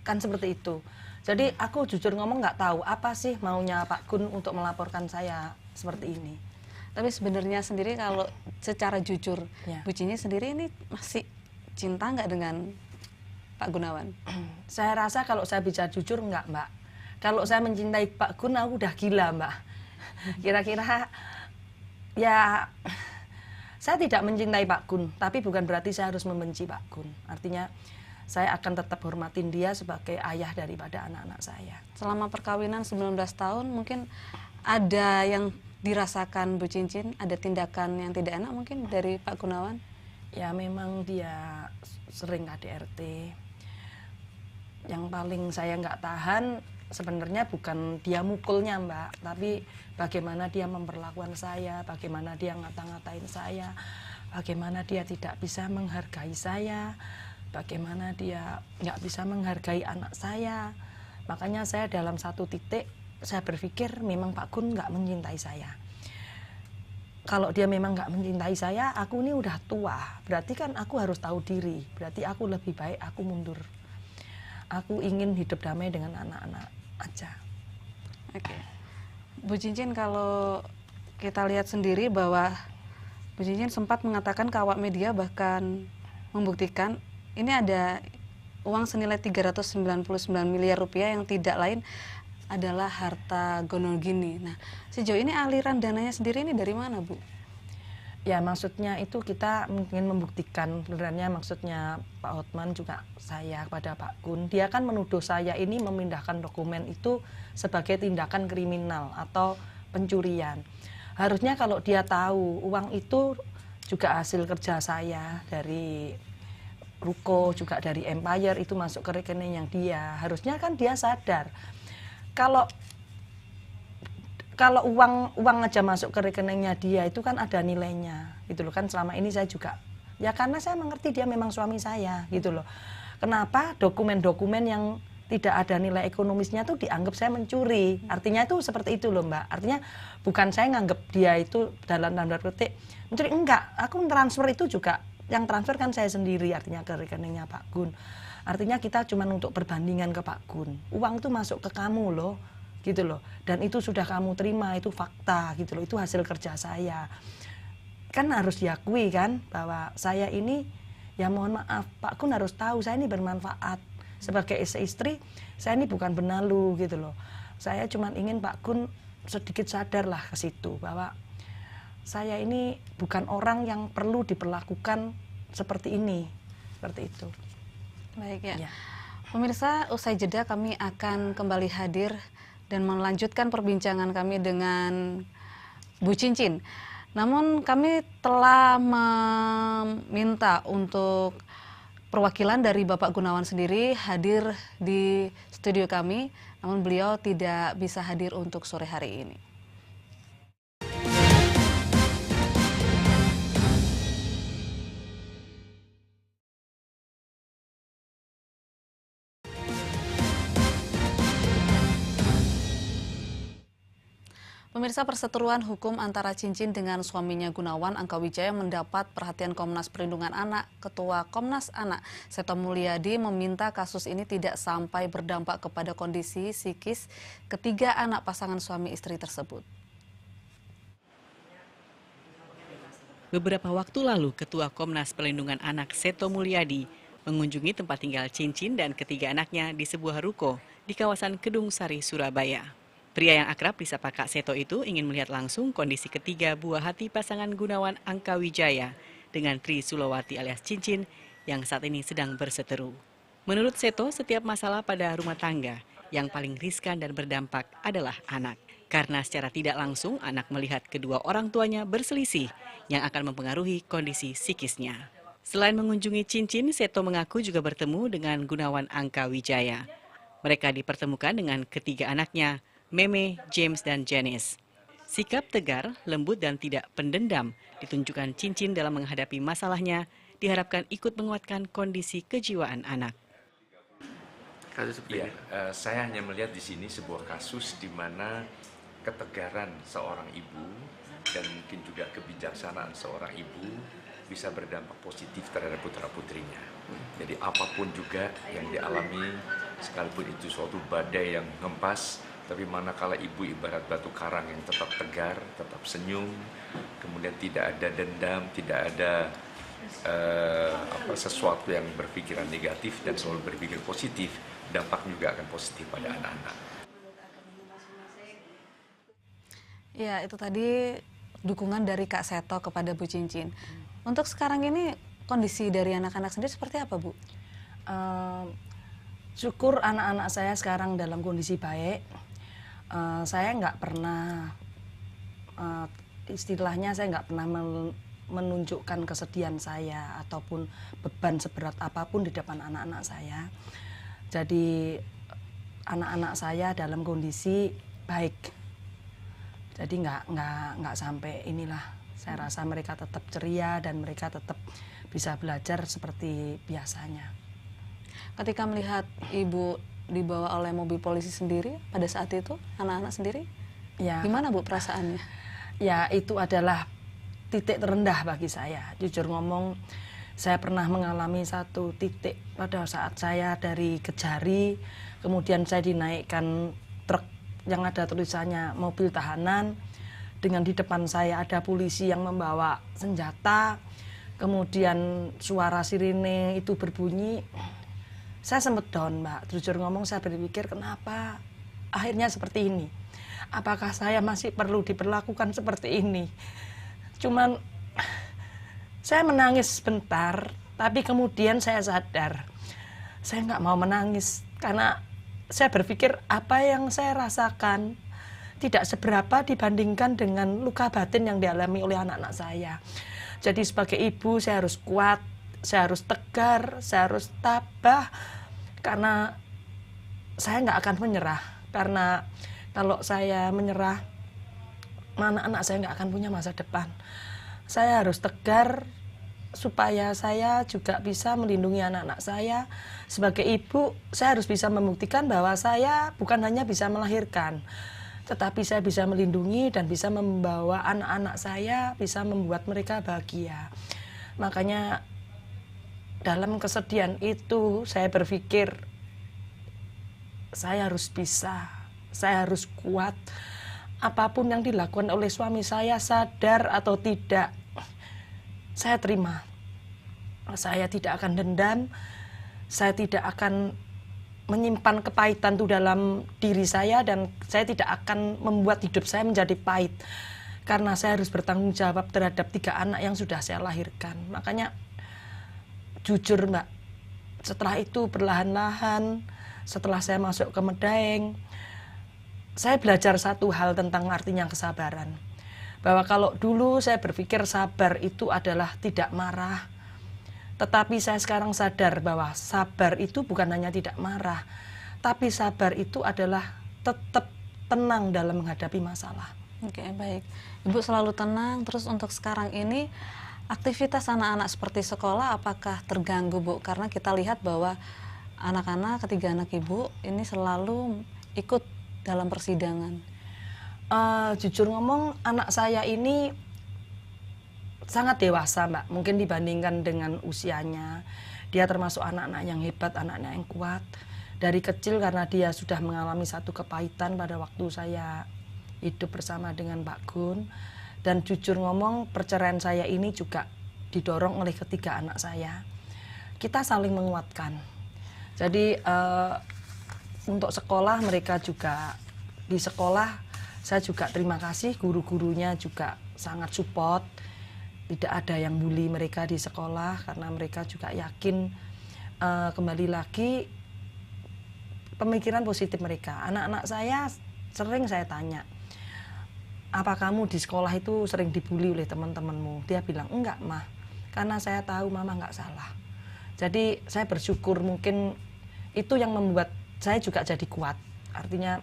Kan seperti itu. Jadi aku jujur ngomong nggak tahu apa sih maunya Pak Gun untuk melaporkan saya seperti ini. Tapi sebenarnya sendiri kalau secara jujur, Bu Cincin sendiri ini masih cinta nggak dengan Pak Gunawan? Saya rasa kalau saya bicara jujur enggak, Mbak. Kalau saya mencintai Pak Gun, aku udah gila, Mbak. Kira-kira ya saya tidak mencintai Pak Gun, tapi bukan berarti saya harus membenci Pak Gun. Artinya saya akan tetap hormatin dia sebagai ayah daripada anak-anak saya. Selama perkawinan 19 tahun mungkin ada yang dirasakan Bu Cincin, ada tindakan yang tidak enak mungkin dari Pak Gunawan? Ya memang dia sering KDRT. Yang paling saya nggak tahan sebenarnya bukan dia mukulnya Mbak, tapi bagaimana dia memperlakukan saya, bagaimana dia ngata-ngatain saya, bagaimana dia tidak bisa menghargai saya, bagaimana dia nggak bisa menghargai anak saya. Makanya saya dalam satu titik saya berpikir memang Pak Gun nggak mencintai saya. Kalau dia memang nggak mencintai saya, aku ini udah tua, berarti kan aku harus tahu diri, berarti aku lebih baik aku mundur. Aku ingin hidup damai dengan anak-anak aja. Oke. Bu Cincin, kalau kita lihat sendiri bahwa Bu Cincin sempat mengatakan ke awak media, bahkan membuktikan ini ada uang senilai 399 miliar rupiah yang tidak lain adalah harta Gonogini. Nah, sejauh ini aliran dananya sendiri ini dari mana, Bu? Ya, maksudnya itu kita ingin membuktikan, sebenarnya maksudnya Pak Hotman juga saya kepada Pak Gun, dia kan menuduh saya ini memindahkan dokumen itu sebagai tindakan kriminal atau pencurian. Harusnya kalau dia tahu uang itu juga hasil kerja saya dari Ruko, juga dari Empire, itu masuk ke rekening yang dia. Harusnya kan dia sadar. Kalau uang aja masuk ke rekeningnya dia itu kan ada nilainya gitu loh kan. Selama ini saya juga ya karena saya mengerti dia memang suami saya gitu loh. Kenapa dokumen-dokumen yang tidak ada nilai ekonomisnya tuh dianggap saya mencuri? Artinya itu seperti itu loh Mbak. Artinya bukan saya nganggap dia itu dalam tanda petik mencuri, enggak. Aku transfer itu juga yang transfer kan saya sendiri, artinya ke rekeningnya Pak Gun. Artinya kita cuma untuk perbandingan ke Pak Gun. Uang itu masuk ke kamu loh gitu loh, dan itu sudah kamu terima, itu fakta gitu loh, itu hasil kerja saya. Kan harus diakui kan bahwa saya ini, ya mohon maaf Pak Gun harus tahu saya ini bermanfaat sebagai istri, saya ini bukan benalu gitu loh. Saya cuma ingin Pak Gun sedikit sadar lah ke situ bahwa saya ini bukan orang yang perlu diperlakukan seperti ini, seperti itu. Baik ya. Ya. Pemirsa, usai jeda kami akan kembali hadir dan melanjutkan perbincangan kami dengan Bu Cincin. Namun kami telah meminta untuk perwakilan dari Bapak Gunawan sendiri hadir di studio kami, namun beliau tidak bisa hadir untuk sore hari ini. Pemirsa, perseteruan hukum antara Cincin dengan suaminya Gunawan Angkawijaya mendapat perhatian Komnas Perlindungan Anak. Ketua Komnas Anak, Seto Mulyadi, meminta kasus ini tidak sampai berdampak kepada kondisi psikis ketiga anak pasangan suami istri tersebut. Beberapa waktu lalu, Ketua Komnas Perlindungan Anak Seto Mulyadi mengunjungi tempat tinggal Cincin dan ketiga anaknya di sebuah ruko di kawasan Kedung Sari, Surabaya. Pria yang akrab disapa Kak Seto itu ingin melihat langsung kondisi ketiga buah hati pasangan Gunawan Angkawijaya dengan Tri Sulawati alias Cincin yang saat ini sedang berseteru. Menurut Seto, setiap masalah pada rumah tangga yang paling riskan dan berdampak adalah anak. Karena secara tidak langsung anak melihat kedua orang tuanya berselisih yang akan mempengaruhi kondisi psikisnya. Selain mengunjungi Cincin, Seto mengaku juga bertemu dengan Gunawan Angkawijaya. Mereka dipertemukan dengan ketiga anaknya, Meme, James, dan Janice. Sikap tegar, lembut, dan tidak pendendam ditunjukkan Cincin dalam menghadapi masalahnya, diharapkan ikut menguatkan kondisi kejiwaan anak. Ya, saya hanya melihat di sini sebuah kasus di mana ketegaran seorang ibu dan mungkin juga kebijaksanaan seorang ibu bisa berdampak positif terhadap putra-putrinya. Jadi apapun juga yang dialami, sekalipun itu suatu badai yang ngempas, tapi manakala ibu ibarat batu karang yang tetap tegar, tetap senyum, kemudian tidak ada dendam, tidak ada sesuatu yang berpikiran negatif dan selalu berpikir positif, dampak juga akan positif pada anak-anak. Ya, itu tadi dukungan dari Kak Seto kepada Bu Cincin. Untuk sekarang ini kondisi dari anak-anak sendiri seperti apa, Bu? Syukur anak-anak saya sekarang dalam kondisi baik. Saya nggak pernah, istilahnya saya nggak pernah menunjukkan kesedihan saya ataupun beban seberat apapun di depan anak-anak saya. Jadi anak-anak saya dalam kondisi baik. Jadi nggak sampai inilah. Saya rasa mereka tetap ceria dan mereka tetap bisa belajar seperti biasanya. Ketika melihat Ibu dibawa oleh mobil polisi sendiri pada saat itu, anak-anak sendiri? Ya. Gimana Bu perasaannya? Ya, itu adalah titik terendah bagi saya. Jujur ngomong, saya pernah mengalami satu titik pada saat saya dari Kejari, kemudian saya dinaikkan truk yang ada tulisannya mobil tahanan, dengan di depan saya ada polisi yang membawa senjata, kemudian suara sirine itu berbunyi. Saya sempat down, Mbak. Jujur ngomong, saya berpikir kenapa akhirnya seperti ini. Apakah saya masih perlu diperlakukan seperti ini? Cuman saya menangis sebentar, tapi kemudian saya sadar saya nggak mau menangis karena saya berpikir apa yang saya rasakan tidak seberapa dibandingkan dengan luka batin yang dialami oleh anak-anak saya. Jadi sebagai ibu saya harus kuat, saya harus tegar, saya harus tabah, karena saya nggak akan menyerah. Karena kalau saya menyerah, anak-anak saya nggak akan punya masa depan. Saya harus tegar supaya saya juga bisa melindungi anak-anak saya. Sebagai ibu, saya harus bisa membuktikan bahwa saya bukan hanya bisa melahirkan, tetapi saya bisa melindungi dan bisa membawa anak-anak saya, bisa membuat mereka bahagia. Makanya dalam kesedihan itu saya berpikir saya harus bisa, saya harus kuat. Apapun yang dilakukan oleh suami saya, sadar atau tidak, saya terima. Saya tidak akan dendam, saya tidak akan menyimpan kepahitan itu dalam diri saya, dan saya tidak akan membuat hidup saya menjadi pahit. Karena saya harus bertanggung jawab terhadap 3 anak yang sudah saya lahirkan. Makanya jujur Mbak, setelah itu perlahan-lahan, setelah saya masuk ke Medaeng, saya belajar satu hal tentang artinya kesabaran. Bahwa kalau dulu saya berpikir sabar itu adalah tidak marah, tetapi saya sekarang sadar bahwa sabar itu bukan hanya tidak marah, tapi sabar itu adalah tetap tenang dalam menghadapi masalah. Oke, baik. Ibu selalu tenang. Terus untuk sekarang ini, aktivitas anak-anak seperti sekolah apakah terganggu, Bu? Karena kita lihat bahwa anak-anak, ketiga anak Ibu ini selalu ikut dalam persidangan. Jujur ngomong, anak saya ini sangat dewasa, Mbak. Mungkin dibandingkan dengan usianya, dia termasuk anak-anak yang hebat, anak-anak yang kuat. Dari kecil karena dia sudah mengalami satu kepahitan pada waktu saya hidup bersama dengan Pak Gun. Dan jujur ngomong, perceraian saya ini juga didorong oleh ketiga anak saya. Kita saling menguatkan. Jadi untuk sekolah mereka juga, di sekolah saya juga terima kasih, guru-gurunya juga sangat support. Tidak ada yang bully mereka di sekolah karena mereka juga yakin, kembali lagi pemikiran positif mereka. Anak-anak saya sering saya tanya, apa kamu di sekolah itu sering dibully oleh teman-temanmu? Dia bilang, enggak Mah, karena saya tahu Mama enggak salah. Jadi saya bersyukur, mungkin itu yang membuat saya juga jadi kuat. Artinya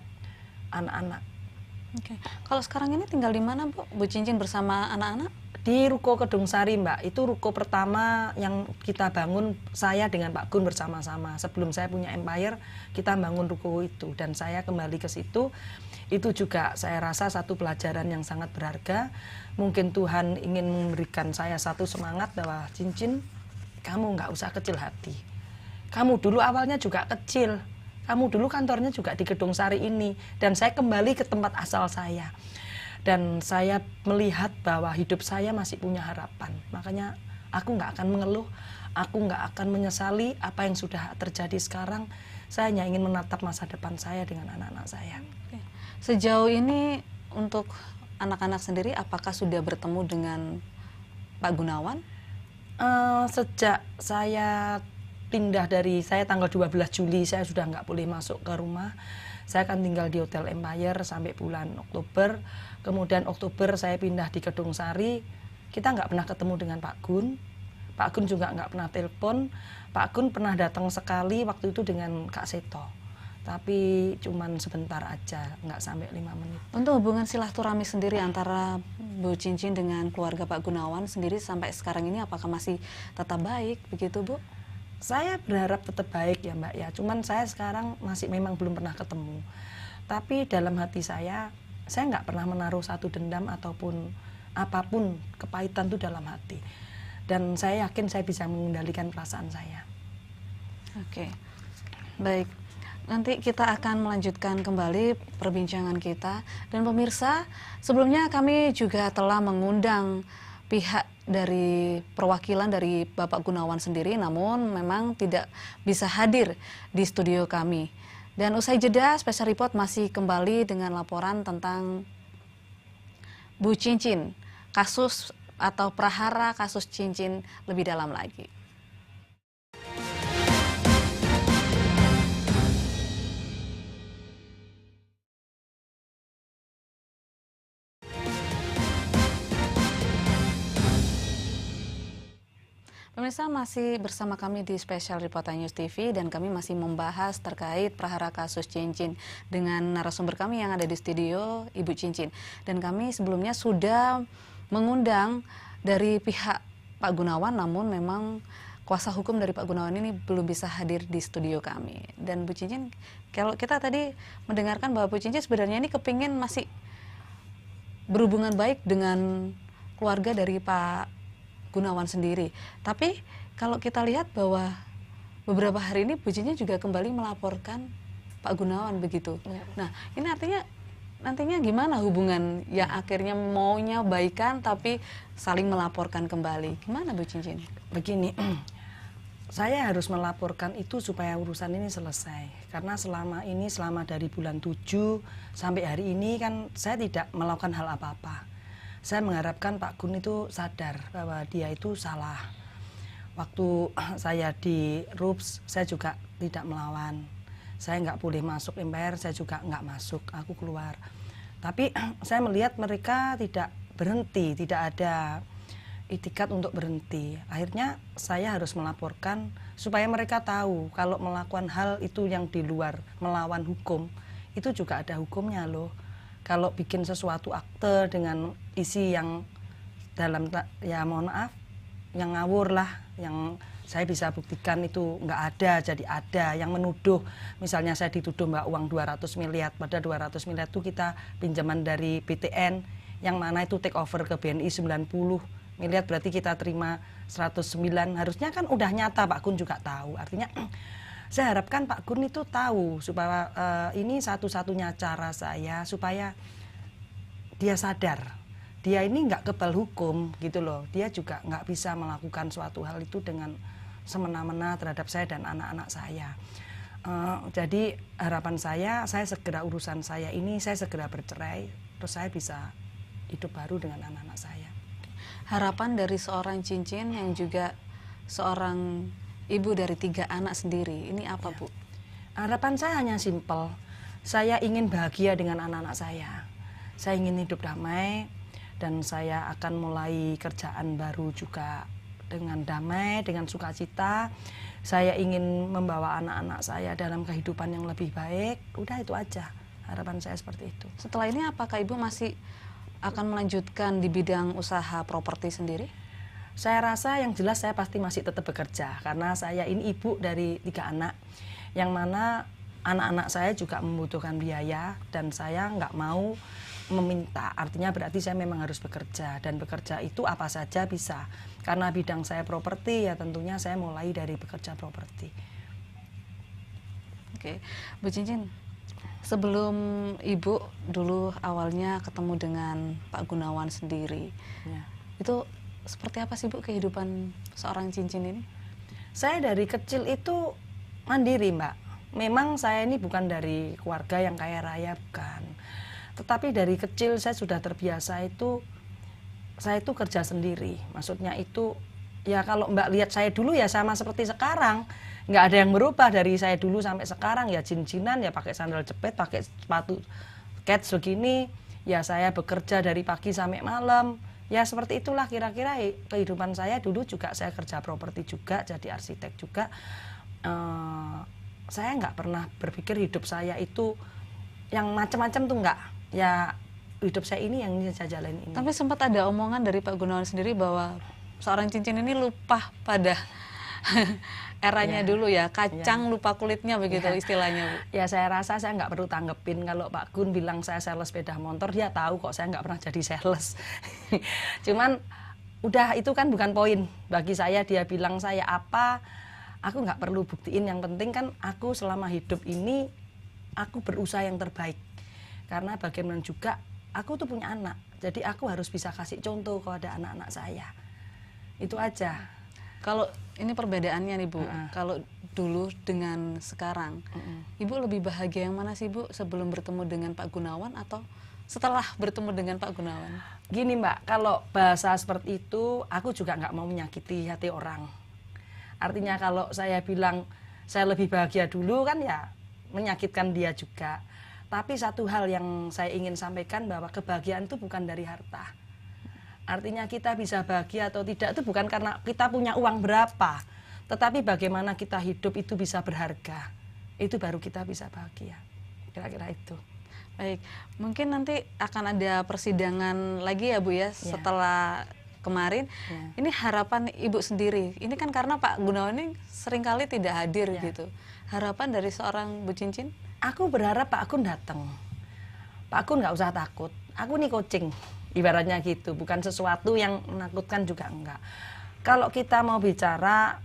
anak-anak. Oke. Kalau sekarang ini tinggal di mana, Bu? Bu Cincin bersama anak-anak? Di Ruko Kedung Sari, Mbak. Itu ruko pertama yang kita bangun, saya dengan Pak Gun bersama-sama. Sebelum saya punya Empire, kita bangun ruko itu. Dan saya kembali ke situ. Itu juga saya rasa satu pelajaran yang sangat berharga. Mungkin Tuhan ingin memberikan saya satu semangat bahwa Cincin, kamu nggak usah kecil hati. Kamu dulu awalnya juga kecil. Kamu dulu kantornya juga di Kedung Sari ini. Dan saya kembali ke tempat asal saya. Dan saya melihat bahwa hidup saya masih punya harapan. Makanya aku nggak akan mengeluh, aku nggak akan menyesali apa yang sudah terjadi sekarang. Saya hanya ingin menatap masa depan saya dengan anak-anak saya. Sejauh ini untuk anak-anak sendiri, apakah sudah bertemu dengan Pak Gunawan? Sejak saya pindah saya tanggal 12 Juli, saya sudah nggak boleh masuk ke rumah. Saya akan tinggal di Hotel Empire sampai bulan Oktober. Kemudian Oktober saya pindah di Kedung Sari. Kita nggak pernah ketemu dengan Pak Gun. Pak Gun juga nggak pernah telepon. Pak Gun pernah datang sekali waktu itu dengan Kak Seto. Tapi cuman sebentar aja, nggak sampai 5 menit. Untuk hubungan silaturahmi sendiri antara Bu Cincin dengan keluarga Pak Gunawan sendiri sampai sekarang ini apakah masih tetap baik begitu, Bu? Saya berharap tetap baik ya Mbak ya, cuman saya sekarang masih memang belum pernah ketemu. Tapi dalam hati saya nggak pernah menaruh satu dendam ataupun apapun kepahitan itu dalam hati. Dan saya yakin saya bisa mengendalikan perasaan saya. Oke, baik. Nanti kita akan melanjutkan kembali perbincangan kita. Dan pemirsa, sebelumnya kami juga telah mengundang pihak dari perwakilan dari Bapak Gunawan sendiri, namun memang tidak bisa hadir di studio kami. Dan usai jeda, Special Report masih kembali dengan laporan tentang Bu Cincin, kasus atau prahara kasus cincin lebih dalam lagi. Pemirsa, masih bersama kami di Special Report News TV dan kami masih membahas terkait prahara kasus cincin dengan narasumber kami yang ada di studio, Ibu Cincin. Dan kami sebelumnya sudah mengundang dari pihak Pak Gunawan, namun memang kuasa hukum dari Pak Gunawan ini belum bisa hadir di studio kami. Dan Bu Cincin, kalau kita tadi mendengarkan bahwa Bu Cincin sebenarnya ini kepingin masih berhubungan baik dengan keluarga dari Pak Gunawan sendiri. Tapi kalau kita lihat bahwa beberapa hari ini Bu Cincin juga kembali melaporkan Pak Gunawan begitu. Ya. Nah, ini artinya nantinya gimana hubungan yang akhirnya maunya baikan tapi saling melaporkan kembali. Gimana Bu Cincin? Begini, saya harus melaporkan itu supaya urusan ini selesai. Karena selama dari bulan 7 sampai hari ini kan saya tidak melakukan hal apa-apa. Saya mengharapkan Pak Gun itu sadar bahwa dia itu salah. Waktu saya di RUPS, saya juga tidak melawan. Saya nggak boleh masuk MPR, saya juga nggak masuk, aku keluar. Tapi saya melihat mereka tidak berhenti, tidak ada itikat untuk berhenti. Akhirnya saya harus melaporkan supaya mereka tahu kalau melakukan hal itu yang di luar, melawan hukum, itu juga ada hukumnya loh. Kalau bikin sesuatu akte dengan isi yang dalam, ya mohon maaf, yang ngawur lah, yang saya bisa buktikan itu nggak ada, jadi ada. Yang menuduh, misalnya saya dituduh mbak uang 200 miliar, pada 200 miliar itu kita pinjaman dari BTN, yang mana itu take over ke BNI 90 miliar, berarti kita terima 109, harusnya kan udah nyata, Pak Gun juga tahu. Artinya saya harapkan Pak Gun itu tahu supaya ini satu-satunya cara saya supaya dia sadar. Dia ini nggak kebal hukum gitu loh. Dia juga nggak bisa melakukan suatu hal itu dengan semena-mena terhadap saya dan anak-anak saya. Jadi harapan saya segera urusan saya ini, saya segera bercerai, terus saya bisa hidup baru dengan anak-anak saya. Harapan dari seorang Cincin yang juga seorang ibu dari 3 anak sendiri, ini apa Bu? Harapan saya hanya simpel. Saya ingin bahagia dengan anak-anak saya. Saya ingin hidup damai dan saya akan mulai kerjaan baru juga dengan damai, dengan sukacita. Saya ingin membawa anak-anak saya dalam kehidupan yang lebih baik. Udah itu aja. Harapan saya seperti itu. Setelah ini apakah Ibu masih akan melanjutkan di bidang usaha properti sendiri? Saya rasa yang jelas saya pasti masih tetap bekerja karena saya ini ibu dari 3 anak yang mana anak-anak saya juga membutuhkan biaya dan saya nggak mau meminta, artinya berarti saya memang harus bekerja dan bekerja itu apa saja bisa karena bidang saya properti ya tentunya saya mulai dari bekerja properti. Oke, Bu Cincin, sebelum Ibu dulu awalnya ketemu dengan Pak Gunawan sendiri, ya. Itu seperti apa sih Bu kehidupan seorang Cincin ini? Saya dari kecil itu mandiri Mbak. Memang saya ini bukan dari keluarga yang kaya raya, bukan. Tetapi dari kecil saya sudah terbiasa itu, saya itu kerja sendiri. Maksudnya itu, ya kalau Mbak lihat saya dulu ya sama seperti sekarang. Nggak ada yang berubah dari saya dulu sampai sekarang. Ya cincinan, ya pakai sandal jepit, pakai sepatu kets begini. Ya saya bekerja dari pagi sampai malam. Ya seperti itulah kira-kira kehidupan saya. Dulu juga saya kerja properti juga, jadi arsitek juga. Saya nggak pernah berpikir hidup saya itu yang macam-macam tuh nggak. Ya hidup saya ini yang saya jalani ini. Tapi sempat ada omongan dari Pak Gunawan sendiri bahwa seorang Cincin ini lupa pada eranya Ya. dulu ya, kacang lupa kulitnya begitu Ya. istilahnya, Bu. Ya saya rasa saya nggak perlu tanggepin kalau Pak Gun bilang saya sales sepeda motor, dia tahu kok saya nggak pernah jadi sales. Cuman udah itu kan bukan poin bagi saya, dia bilang saya apa, aku nggak perlu buktiin, yang penting kan aku selama hidup ini aku berusaha yang terbaik. Karena bagaimana juga aku tuh punya anak, jadi aku harus bisa kasih contoh kepada anak-anak saya. Itu aja. Kalau ini perbedaannya nih Bu, kalau dulu dengan sekarang, Ibu lebih bahagia yang mana sih Bu, sebelum bertemu dengan Pak Gunawan atau setelah bertemu dengan Pak Gunawan? Gini Mbak, kalau bahasa seperti itu aku juga nggak mau menyakiti hati orang. Artinya kalau saya bilang saya lebih bahagia dulu kan ya menyakitkan dia juga. Tapi satu hal yang saya ingin sampaikan bahwa kebahagiaan itu bukan dari harta. Artinya kita bisa bahagia atau tidak itu bukan karena kita punya uang berapa, tetapi bagaimana kita hidup itu bisa berharga. Itu baru kita bisa bahagia. Kira-kira itu. Baik, mungkin nanti akan ada persidangan lagi ya Bu ya, setelah kemarin. Ini harapan Ibu sendiri, ini kan karena Pak Gunawan ini seringkali tidak hadir gitu. Harapan dari seorang Bu Cincin? Aku berharap Pak Gun datang. Pak Gun nggak usah takut. Aku nih coaching, ibaratnya gitu. Bukan sesuatu yang menakutkan juga enggak. Kalau kita mau bicara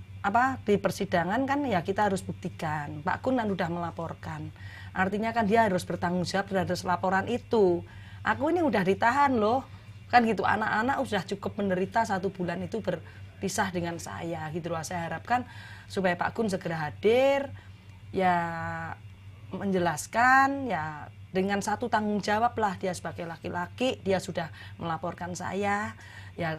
di persidangan kan ya kita harus buktikan. Pak Gun kan udah melaporkan. Artinya kan dia harus bertanggung jawab terhadap laporan itu. Aku ini udah ditahan loh. Kan gitu, anak-anak udah cukup menderita 1 bulan itu berpisah dengan saya gitu loh. Saya harapkan supaya Pak Gun segera hadir, ya menjelaskan, ya dengan satu tanggung jawab lah, dia sebagai laki-laki, dia sudah melaporkan saya, ya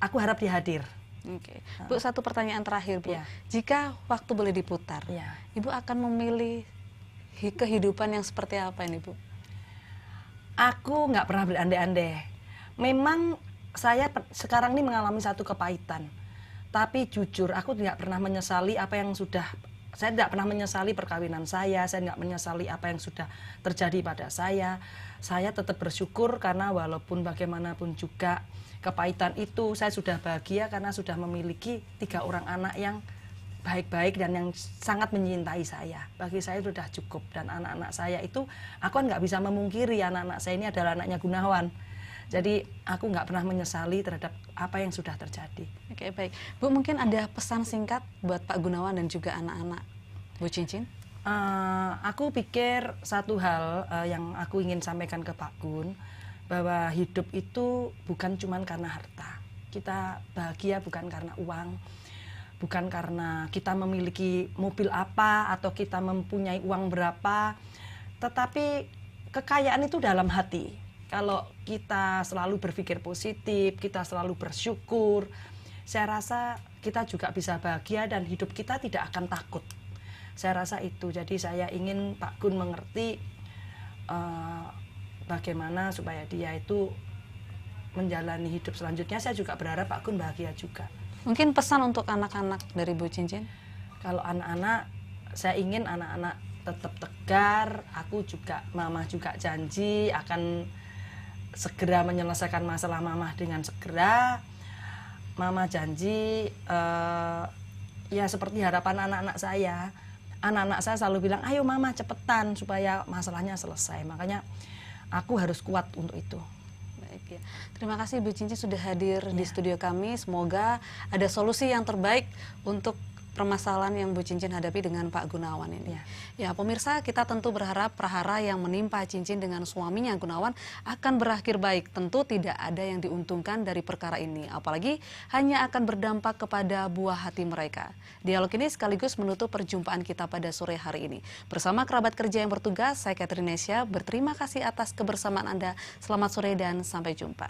aku harap dia hadir. Oke. Bu, satu pertanyaan terakhir Bu. Ya. Jika waktu boleh diputar, Ya. Ibu akan memilih kehidupan yang seperti apa ini Bu? Aku nggak pernah berandai-andai. Memang saya sekarang ini mengalami satu kepahitan. Tapi jujur, aku tidak pernah menyesali apa yang sudah. Saya tidak pernah menyesali perkawinan saya tidak menyesali apa yang sudah terjadi pada saya. Saya tetap bersyukur karena walaupun bagaimanapun juga kepahitan itu, saya sudah bahagia karena sudah memiliki 3 orang anak yang baik-baik dan yang sangat mencintai saya. Bagi saya sudah cukup, dan anak-anak saya itu, aku kan nggak bisa memungkiri anak-anak saya ini adalah anaknya Gunawan. Jadi aku nggak pernah menyesali terhadap apa yang sudah terjadi. Oke, baik. Bu, mungkin ada pesan singkat buat Pak Gunawan dan juga anak-anak Bu Cincin? Aku pikir satu hal yang aku ingin sampaikan ke Pak Gun, bahwa hidup itu bukan cuma karena harta. Kita bahagia bukan karena uang, bukan karena kita memiliki mobil apa atau kita mempunyai uang berapa, tetapi kekayaan itu dalam hati. Kalau kita selalu berpikir positif, kita selalu bersyukur, saya rasa kita juga bisa bahagia dan hidup kita tidak akan takut. Saya rasa itu. Jadi saya ingin Pak Gun mengerti bagaimana supaya dia itu menjalani hidup selanjutnya. Saya juga berharap Pak Gun bahagia juga. Mungkin pesan untuk anak-anak dari Bu Cincin? Kalau anak-anak, saya ingin anak-anak tetap tegar. Aku juga, Mama juga janji akan segera menyelesaikan masalah Mama dengan segera. Mama janji ya seperti harapan anak-anak saya. Anak-anak saya selalu bilang, ayo Mama cepetan supaya masalahnya selesai. Makanya aku harus kuat untuk itu. Baik ya. Terima kasih Bu Cincin sudah hadir di studio kami. Semoga ada solusi yang terbaik untuk permasalahan yang Bu Cincin hadapi dengan Pak Gunawan ini. Ya, pemirsa, kita tentu berharap prahara yang menimpa Cincin dengan suaminya Gunawan akan berakhir baik. Tentu tidak ada yang diuntungkan dari perkara ini, apalagi hanya akan berdampak kepada buah hati mereka. Dialog ini sekaligus menutup perjumpaan kita pada sore hari ini. Bersama kerabat kerja yang bertugas, saya Catherine Nesya berterima kasih atas kebersamaan Anda. Selamat sore dan sampai jumpa.